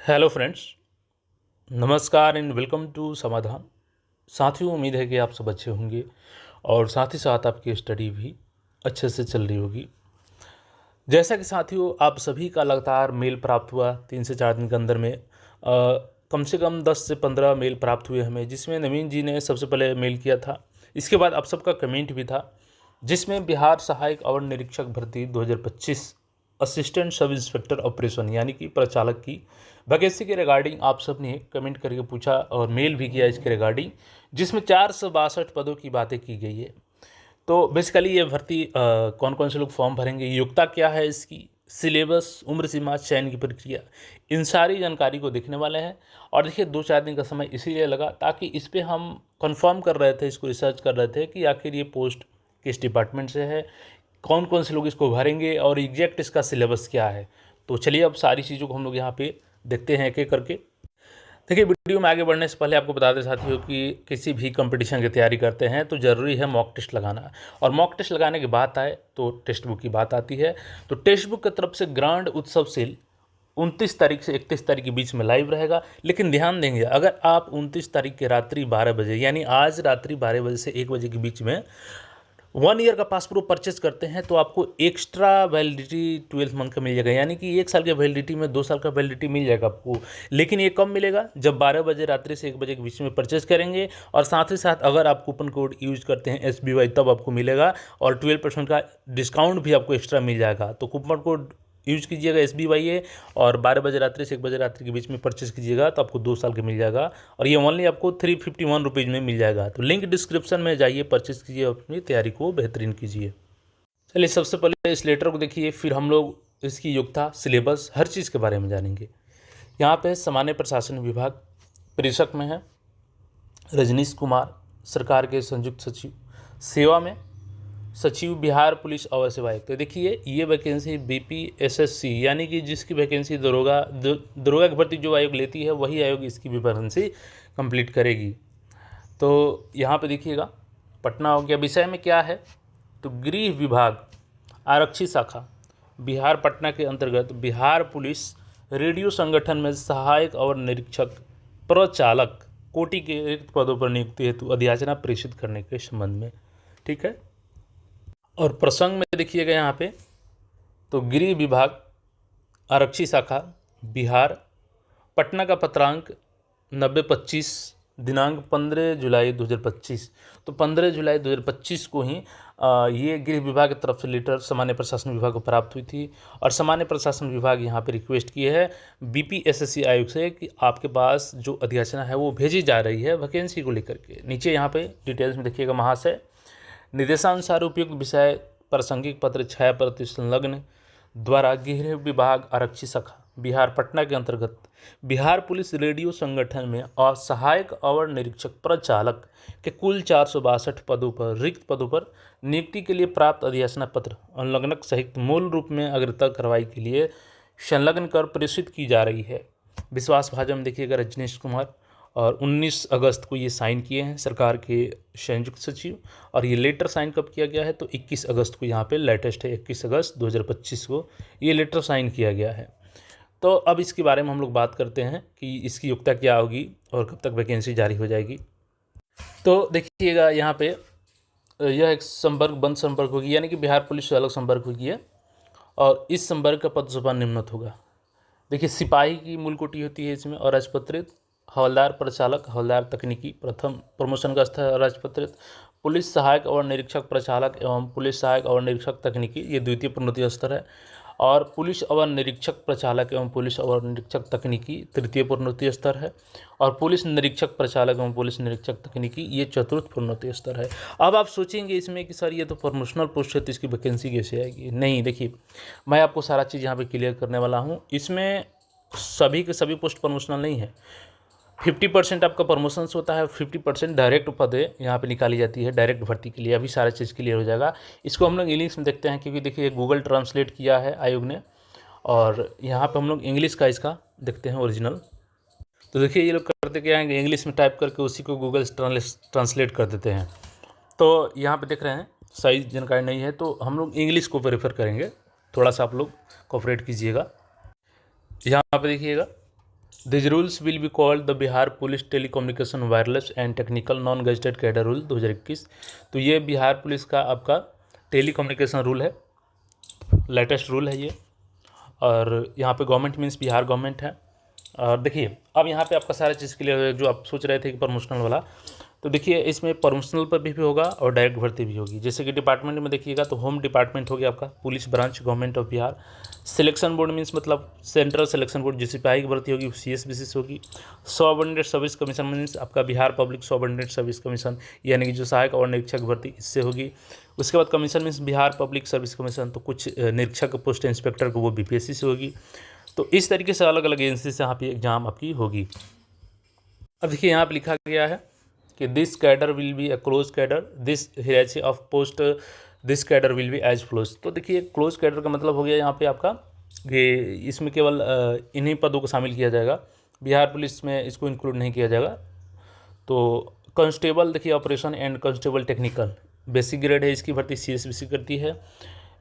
Hello friends, नमस्कार and welcome to समाधान। साथियों, उम्मीद है कि आप सब अच्छे होंगे और साथ ही साथ आपकी स्टडी भी अच्छे से चल रही होगी। जैसा कि साथियों आप सभी का लगातार मेल प्राप्त हुआ 3 से 4 दिन के अंदर में कम से कम 10 से 15 मेल प्राप्त हुए हमें, जिसमें नवीन जी ने सबसे पहले मेल किया था। इसके बाद आप सबका कमेंट भी था, जिसमें बिहार सहायक अवर निरीक्षक भर्ती 2025 असिस्टेंट सब इंस्पेक्टर ऑपरेशन यानी कि प्रचालक की वैकेंसी के रिगार्डिंग आप सब ने कमेंट करके पूछा और मेल भी किया इसके रिगार्डिंग, जिसमें 462 पदों की बातें की गई है। तो बेसिकली ये भर्ती कौन कौन से लोग फॉर्म भरेंगे, योग्यता क्या है इसकी, सिलेबस, उम्र सीमा, चयन की प्रक्रिया, इन सारी जानकारी को देखने वाले हैं। और देखिए 2-4 दिन का समय इसीलिए लगा ताकि इस पर हम कंफर्म कर रहे थे, इसको रिसर्च कर रहे थे कि आखिर ये पोस्ट किस डिपार्टमेंट से है, कौन कौन से लोग इसको भरेंगे और एग्जैक्ट इसका सिलेबस क्या है। तो चलिए अब सारी चीज़ों को हम लोग यहाँ पे देखते हैं एक एक करके। देखिए, वीडियो में आगे बढ़ने से पहले आपको बता दें साथियों कि किसी भी कंपटीशन की तैयारी करते हैं तो ज़रूरी है मॉक टेस्ट लगाना। और मॉक टेस्ट लगाने की बात आए तो टेक्स्ट बुक की बात आती है। तो टेक्स्ट बुक की तरफ से ग्रांड उत्सव सेल 29 तारीख से 31 तारीख के बीच में लाइव रहेगा। लेकिन ध्यान देंगे, अगर आप 29 तारीख के रात्रि 12 बजे यानी आज रात्रि 12 बजे से 1 बजे के बीच में 1 ईयर का पास प्रो परचेज करते हैं तो आपको एक्स्ट्रा वैलिडिटी 12 मंथ का मिल जाएगा, यानी कि 1 साल की वैलिडिटी में 2 साल का वैलिडिटी मिल जाएगा आपको। लेकिन ये कब मिलेगा? जब 12 बजे रात्रि से 1 बजे के बीच में परचेज करेंगे। और साथ ही साथ अगर आप कूपन कोड यूज करते हैं SBY तब आपको मिलेगा और 12% का डिस्काउंट भी आपको एक्स्ट्रा मिल जाएगा। तो कूपन कोड यूज कीजिएगा SBY है और 12 बजे रात्रि से 1 बजे रात्रि के बीच में परचेस कीजिएगा तो आपको 2 साल का मिल जाएगा और ये ओनली आपको 351 रुपीज़ में मिल जाएगा। तो लिंक डिस्क्रिप्शन में जाइए, परचेस कीजिए, अपनी तैयारी को बेहतरीन कीजिए। चलिए सबसे पहले इस लेटर को देखिए, फिर हम लोग इसकी योग्यता, सिलेबस, हर चीज़ के बारे में जानेंगे। यहाँ पे सामान्य प्रशासन विभाग प्रेषक में है रजनीश कुमार, सरकार के संयुक्त सचिव, सेवा में सचिव बिहार पुलिस अवर सेवा आयुक्त। तो देखिए ये वैकेंसी BPSSC यानी कि जिसकी वैकेंसी दरोगा की भर्ती जो आयोग लेती है वही आयोग इसकी भी वैकेंसी कंप्लीट करेगी। तो यहाँ पे देखिएगा पटना हो गया। विषय में क्या है तो गृह विभाग आरक्षी शाखा बिहार पटना के अंतर्गत बिहार पुलिस रेडियो संगठन में सहायक और निरीक्षक प्रचालक कोटि के रिक्त पदों पर नियुक्ति हेतु अधियाचना प्रेषित करने के संबंध में। ठीक है। और प्रसंग में देखिएगा यहाँ पे तो गृह विभाग आरक्षी शाखा बिहार पटना का पत्रांक 9025 दिनांक 15 जुलाई 2025। तो 15 जुलाई 2025 को ही ये गृह विभाग की तरफ से लेटर सामान्य प्रशासन विभाग को प्राप्त हुई थी और सामान्य प्रशासन विभाग यहाँ पे रिक्वेस्ट की है BPSSC आयोग से कि आपके पास जो अधियाचना है वो भेजी जा रही है वैकेंसी को लेकर के। नीचे यहाँ पे डिटेल्स में देखिएगा, महाशय निर्देशानुसार उपयुक्त विषय प्रासंगिक पत्र छाया प्रति संलग्न द्वारा गृह विभाग आरक्षी शाखा बिहार पटना के अंतर्गत बिहार पुलिस रेडियो संगठन में और सहायक अवर निरीक्षक प्रचालक के कुल 462 पदों पर रिक्त पदों पर नियुक्ति के लिए प्राप्त अधियाचना पत्र अनुलग्नक सहित मूल रूप में अग्रता कार्रवाई के लिए संलग्न कर प्रेषित की जा रही है। विश्वासभाजन में देखिएगा रजनीश कुमार और 19 अगस्त को ये साइन किए हैं सरकार के संयुक्त सचिव। और ये लेटर साइन कब किया गया है तो 21 अगस्त को, यहाँ पे लेटेस्ट है 21 अगस्त 2025 को ये लेटर साइन किया गया है। तो अब इसके बारे में हम लोग बात करते हैं कि इसकी योग्यता क्या होगी और कब तक वैकेंसी जारी हो जाएगी। तो देखिएगा यहाँ पे यह एक संपर्क बंद संपर्क होगी, यानी कि बिहार पुलिस से अलग संपर्क होगी है और इस संपर्क का पद सुबह निम्नत होगा। देखिए सिपाही की मूल कोटि होती है इसमें और राजपत्रित, हवलदार प्रचालक, हवलदार तकनीकी प्रथम प्रमोशन का स्तर राजपत्रित, पुलिस सहायक और निरीक्षक प्रचालक एवं पुलिस सहायक और निरीक्षक तकनीकी ये द्वितीय प्रोन्नति स्तर है और पुलिस अवर निरीक्षक प्रचालक एवं पुलिस अवर निरीक्षक तकनीकी तृतीय प्रोन्नति स्तर है और पुलिस निरीक्षक प्रचालक एवं पुलिस निरीक्षक तकनीकी ये चतुर्थ प्रोन्नति स्तर है। अब आप सोचेंगे इसमें कि सर ये तो प्रमोशनल पोस्ट है तो इसकी वैकेंसी कैसे आएगी? नहीं, देखिए मैं आपको सारा चीज़ यहाँ पे क्लियर करने वाला हूँ। इसमें सभी के सभी पोस्ट प्रमोशनल नहीं है। 50% आपका प्रमोशन होता है, 50% डायरेक्ट पदें यहाँ पे निकाली जाती है डायरेक्ट भर्ती के लिए। अभी सारा चीज़ क्लियर हो जाएगा। इसको हम लोग इंग्लिश में देखते हैं क्योंकि देखिए गूगल ट्रांसलेट किया है आयोग ने और यहाँ पे हम लोग इंग्लिश का इसका देखते हैं ओरिजिनल। तो देखिए ये लोग करते क्या है, इंग्लिश में टाइप करके उसी को गूगल ट्रांसलेट कर देते हैं। तो यहाँ पर देख रहे हैं सही जानकारी नहीं है तो हम लोग इंग्लिश को प्रेफर करेंगे, थोड़ा सा आप लोग कोऑपरेट कीजिएगा। यहाँ पर देखिएगा these rules will be called the Bihar police telecommunication wireless and technical non gazetted cadre rule 2021। तो ये बिहार पुलिस का आपका टेलीकम्युनिकेशन रूल है, लेटेस्ट रूल है ये। और यहाँ पे गवर्नमेंट मीन्स बिहार गवर्नमेंट है। और देखिए अब यहाँ पे आपका सारा चीज़ क्लियर है, जो आप सोच रहे थे कि प्रमोशनल वाला, तो देखिए इसमें प्रमोशनल पर भी होगा और डायरेक्ट भर्ती भी होगी। जैसे कि डिपार्टमेंट में देखिएगा तो होम डिपार्टमेंट हो गया आपका, police branch government of Bihar. Selection board means मतलब सेंट्रल सिलेक्शन बोर्ड, जिस सिपाही की भर्ती होगी CSBC से होगी। सबऑर्डिनेट सर्विस कमीशन मीन्स आपका Bihar public subordinate service commission, यानी कि जो सहायक और निरीक्षक भर्ती इससे होगी। उसके बाद commission means Bihar public service commission, तो कुछ निरीक्षक पोस्ट इंस्पेक्टर को वो BPSC से होगी। तो इस तरीके से अलग अलग एजेंसी से यहाँ पे एग्जाम आपकी होगी। अब देखिए यहाँ पे लिखा गया है कि this cadre will be a close cadre, this hierarchy of post this cadre will be as follows. तो देखिए क्लोज कैडर का मतलब हो गया यहाँ पे आपका कि इसमें केवल इन्हीं पदों को शामिल किया जाएगा, बिहार पुलिस में इसको इंक्लूड नहीं किया जाएगा। तो कांस्टेबल देखिए operation and constable technical basic grade है, इसकी भर्ती CSBC करती है।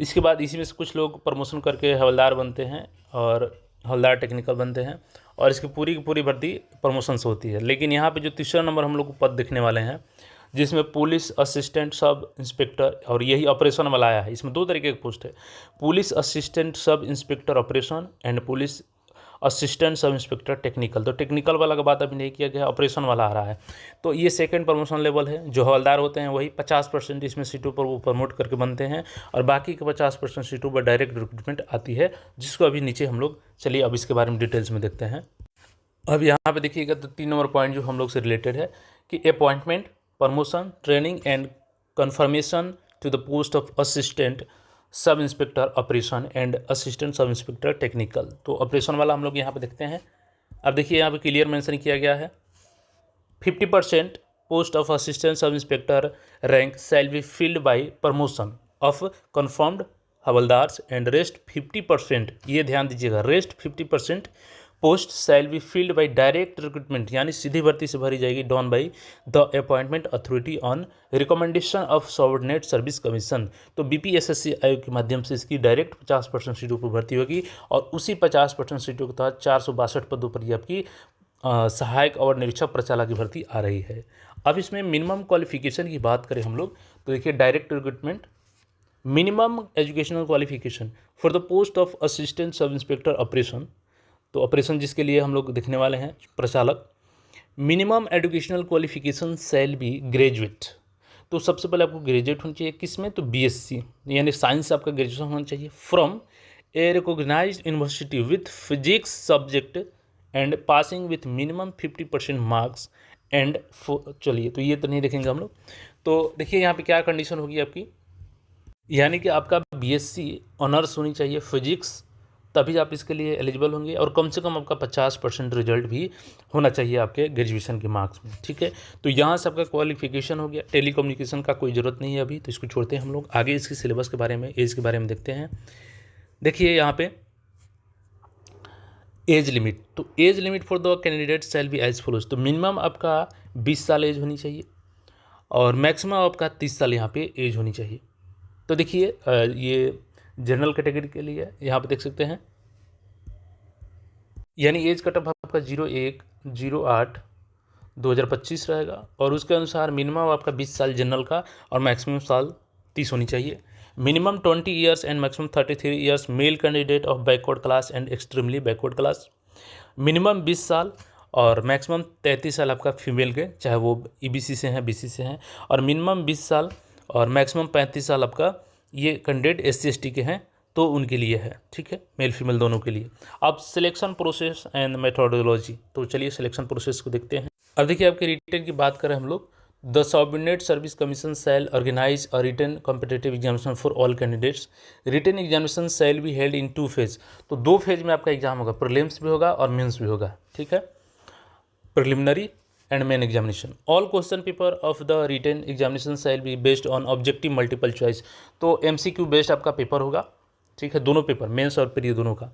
इसके बाद इसी में से कुछ लोग प्रमोशन करके हवलदार बनते हैं और हवलदार टेक्निकल बनते हैं, और इसकी पूरी की पूरी भर्ती प्रमोशन से होती है। लेकिन यहाँ पे जो तीसरा नंबर हम लोग को पद दिखने वाले हैं, जिसमें पुलिस असिस्टेंट सब इंस्पेक्टर, और यही ऑपरेशन वाला आया है, इसमें दो तरीके के पोस्ट है, police assistant sub inspector operation and police assistant sub inspector technical. तो टेक्निकल वाला का बात अभी नहीं किया गया, ऑपरेशन वाला आ रहा है। तो ये सेकंड प्रमोशन लेवल है। जो हवलदार होते हैं वही 50% इसमें सीटों पर वो प्रमोट करके बनते हैं, और बाकी के 50% सीटों पर डायरेक्ट रिक्रूटमेंट आती है, जिसको अभी नीचे हम लोग, चलिए अब इसके बारे में डिटेल्स में देखते हैं। अब यहाँ पे देखिएगा तो 3 नंबर पॉइंट जो हम लोग से रिलेटेड है कि appointment, promotion, training and confirmation to the post of assistant sub inspector operation and assistant sub inspector technical. तो ऑपरेशन वाला हम लोग यहाँ पे देखते हैं। अब देखिए यहाँ पे क्लियर मेंशन किया गया है 50% post of assistant sub inspector rank shall be filled by promotion of confirmed havildars and rest 50%, ये ध्यान दीजिएगा, rest 50% post shall be filled by direct recruitment, यानी सीधी भर्ती से भरी जाएगी, done by the appointment authority on recommendation of subordinate service commission. तो BPSSC आयोग के माध्यम से इसकी डायरेक्ट 50% सीटों पर भर्ती होगी, और उसी 50% सीटों के तहत 462 पदों पर ये आपकी सहायक और निरीक्षक प्रचालक की भर्ती आ रही है। अब इसमें मिनिमम क्वालिफिकेशन की बात करें हम लोग, तो देखिए direct recruitment, minimum educational qualification for the post of assistant sub inspector operation, तो ऑपरेशन जिसके लिए हम लोग देखने वाले हैं प्रचालक, minimum educational qualification shall be graduate. तो सबसे पहले आपको ग्रेजुएट होना चाहिए, किसमें, तो BSc यानी साइंस आपका ग्रेजुएशन होना चाहिए, from a recognised university with physics subject and passing with minimum 50% marks and, चलिए तो ये तो नहीं देखेंगे हम लोग। तो देखिए यहाँ पे क्या कंडीशन होगी आपकी, यानी कि आपका BSc ऑनर्स होनी चाहिए फिजिक्स, तभी आप इसके लिए एलिजिबल होंगे, और कम से कम आपका 50% रिजल्ट भी होना चाहिए आपके ग्रेजुएशन के मार्क्स में, ठीक है। तो यहाँ से आपका क्वालिफिकेशन हो गया। टेलीकम्युनिकेशन का कोई ज़रूरत नहीं है अभी, तो इसको छोड़ते हैं हम लोग, आगे इसके सिलेबस के बारे में, एज के बारे में देखते हैं। देखिए यहाँ पे एज लिमिट, तो age limit for the candidate shall be as follows. तो मिनिमम आपका 20 साल एज होनी चाहिए, और मैक्सिमम आपका 30 साल यहाँ पे एज होनी चाहिए। तो देखिए ये जनरल कैटेगरी के लिए यहाँ पे देख सकते हैं, यानी एज कट ऑफ आपका 01/08/2025 रहेगा, और उसके अनुसार मिनिमम आपका 20 साल जनरल का, और मैक्सिमम साल 30 होनी चाहिए। Minimum 20 years and maximum 33 years male candidate of backward class and extremely backward class. Minimum 20 साल और मैक्सिमम 33 साल आपका फीमेल के, चाहे वो EBC से हैं BC से हैं, और मिनिमम 20 साल और मैक्सिमम 35 साल आपका ये कैंडिडेट SC ST के हैं, तो उनके लिए है, ठीक है, मेल फीमेल दोनों के लिए। अब सिलेक्शन प्रोसेस एंड मेथोडोलॉजी, तो चलिए सिलेक्शन प्रोसेस को देखते हैं। अब देखिए आपके रिटन की बात करें हम लोग, the subordinate service commission shall organise a written competitive examination for all candidates. Written examination shall be held in 2 phase, तो 2 फेज में आपका एग्जाम होगा, प्रीलिम्स भी होगा और मेंस भी होगा, ठीक है, preliminary and main examination. All question paper of the written examination shall be based on objective multiple choice, तो MCQ बेस्ड आपका पेपर होगा, ठीक है, दोनों पेपर, मेंस और प्री दोनों का।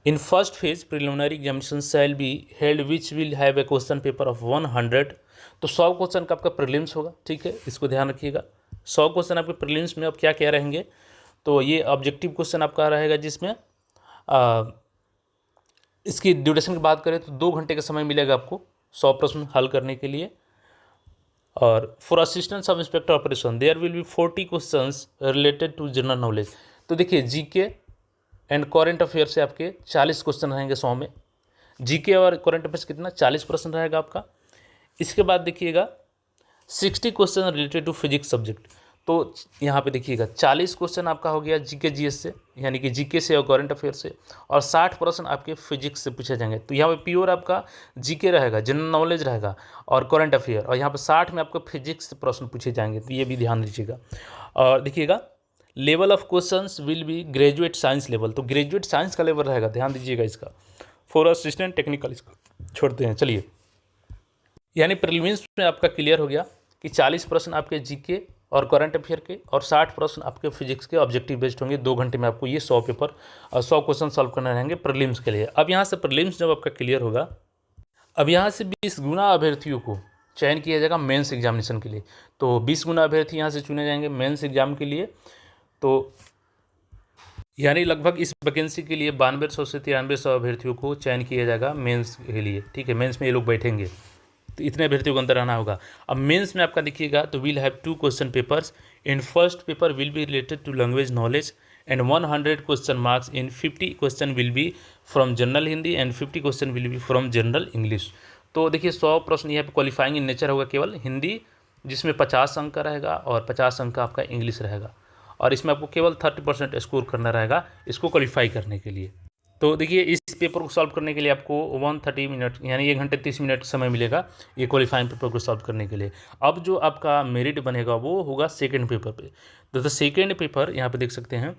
In first phase preliminary examination shall be held which will have a question paper of 100, तो 100 क्वेश्चन का आपका प्रीलिम्स होगा, ठीक है, इसको ध्यान रखिएगा। 100 क्वेश्चन आपके प्रीलिम्स में अब क्या क्या रहेंगे, तो ये ऑब्जेक्टिव क्वेश्चन आपका रहेगा, जिसमें इसकी ड्यूरेशन की बात करें तो 2 घंटे का समय मिलेगा आपको 100 प्रश्न हल करने के लिए। और for assistant sub inspector operation there will be 40 questions related to general knowledge. तो देखिए जीके एंड करंट अफेयर से आपके 40 क्वेश्चन रहेंगे 100 में। जीके और करंट अफेयर्स कितना 40 प्रश्न रहेगा आपका। इसके बाद देखिएगा 60 question related to physics subject. तो यहाँ पे देखिएगा 40 क्वेश्चन आपका हो गया जीके जीएस से, यानी कि जीके से और करंट अफेयर से, और 60 प्रश्न आपके फिजिक्स से पूछे जाएंगे। तो यहाँ पे प्योर आपका जीके रहेगा, जनरल नॉलेज रहेगा और करंट अफेयर, और यहाँ पे 60 में आपको फिजिक्स से प्रश्न पूछे जाएंगे। तो ये भी ध्यान दीजिएगा। और देखिएगा level of questions will be graduate science level. तो ग्रेजुएट साइंस का लेवल रहेगा, ध्यान दीजिएगा इसका। फॉर असिस्टेंट टेक्निकल इसको छोड़ते हैं। चलिए, यानी प्रीलिम्स में आपका क्लियर हो गया कि 40 प्रश्न आपके जीके और करंट अफेयर के और 60 प्रश्न आपके फिजिक्स के ऑब्जेक्टिव बेस्ड होंगे। 2 घंटे में आपको ये 100 पेपर और 100 क्वेश्चन सॉल्व करने रहेंगे प्रीलिम्स के लिए। अब यहाँ से प्रीलिम्स जब आपका क्लियर होगा, अब यहाँ से 20 गुना अभ्यर्थियों को चयन किया जाएगा मेंस एग्जामिनेशन के लिए। तो 20 गुना अभ्यर्थी यहाँ से चुने जाएंगे मेंस एग्जाम के लिए। तो यानी लगभग इस वैकेंसी के लिए 9200 से 9300 अभ्यर्थियों को चयन किया जाएगा मेंस के लिए। ठीक है, मेंस में ये लोग बैठेंगे, तो इतने अभ्यर्थियों को अंदर आना होगा। अब मेंस में आपका देखिएगा तो will have 2 question papers. In first paper will be related to language knowledge and 100 question marks in 50 question will be from general Hindi and 50 question will be from general English. तो देखिए 100 प्रश्न यहाँ पे क्वालिफाइंग इन नेचर होगा केवल हिंदी, जिसमें 50 अंक का रहेगा और 50 अंक का आपका इंग्लिश रहेगा, और इसमें आपको केवल 30% स्कोर करना रहेगा इसको क्वालिफाई करने के लिए। तो देखिए इस पेपर को सॉल्व करने के लिए आपको 130 मिनट यानी 1 घंटे 30 मिनट समय मिलेगा ये क्वालिफाइंग पेपर को सॉल्व करने के लिए। अब जो आपका मेरिट बनेगा वो होगा सेकेंड पेपर पे। तो द सेकेंड पेपर यहाँ पे देख सकते हैं,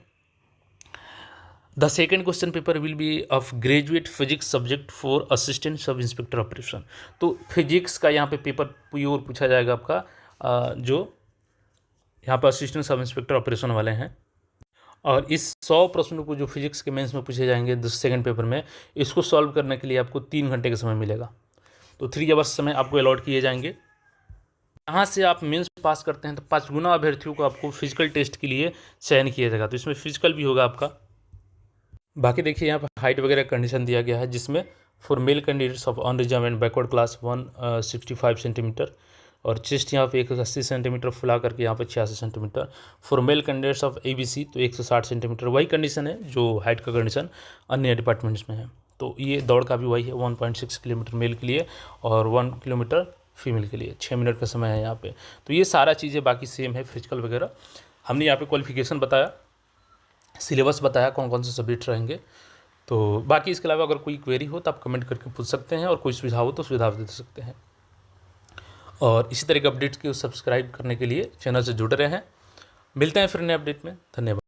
the second question paper will B of graduate physics subject for assistant sub inspector operation. तो फिजिक्स का यहाँ पे पेपर प्योर पूछा जाएगा आपका, जो यहाँ पर असिस्टेंट सब इंस्पेक्टर ऑपरेशन वाले हैं। और इस 100 प्रश्नों को जो फिजिक्स के मेंस में पूछे जाएंगे सेकेंड पेपर में, इसको सॉल्व करने के लिए आपको 3 घंटे का समय मिलेगा। तो 3 आवर्स समय आपको अलॉट किए जाएंगे। यहाँ से आप मेंस पास करते हैं तो 5 गुना अभ्यर्थियों को आपको फिजिकल टेस्ट के लिए चयन किया जाएगा। तो इसमें फिजिकल भी होगा आपका। बाकी देखिए यहाँ पर हाइट वगैरह कंडीशन दिया गया है, जिसमें for male candidates of unreserved and backward class 165 centimetre, और चेस्ट यहाँ पे 180 सेंटीमीटर फुला करके यहाँ पे 86 centimetre. For male candidates of ABC तो 160 सेंटीमीटर। वही कंडीशन है जो हाइट का कंडीशन अन्य डिपार्टमेंट्स में है। तो ये दौड़ का भी वही है, 1.6 किलोमीटर मेल के लिए और 1 किलोमीटर फीमेल के लिए। 6 मिनट का समय है यहाँ पे। तो ये सारा चीज़ें बाकी सेम है, फिजिकल वगैरह। हमने यहाँ पे क्वालिफिकेशन बताया, सिलेबस बताया, कौन कौन से सब्जेक्ट रहेंगे। तो बाकी इसके अलावा अगर कोई क्वेरी हो तो आप कमेंट करके पूछ सकते हैं, और कोई सुझाव हो तो सुझाव दे सकते हैं। और इसी तरह के अपडेट्स को सब्सक्राइब करने के लिए चैनल से जुड़े रहें। मिलते हैं फिर नए अपडेट में। धन्यवाद।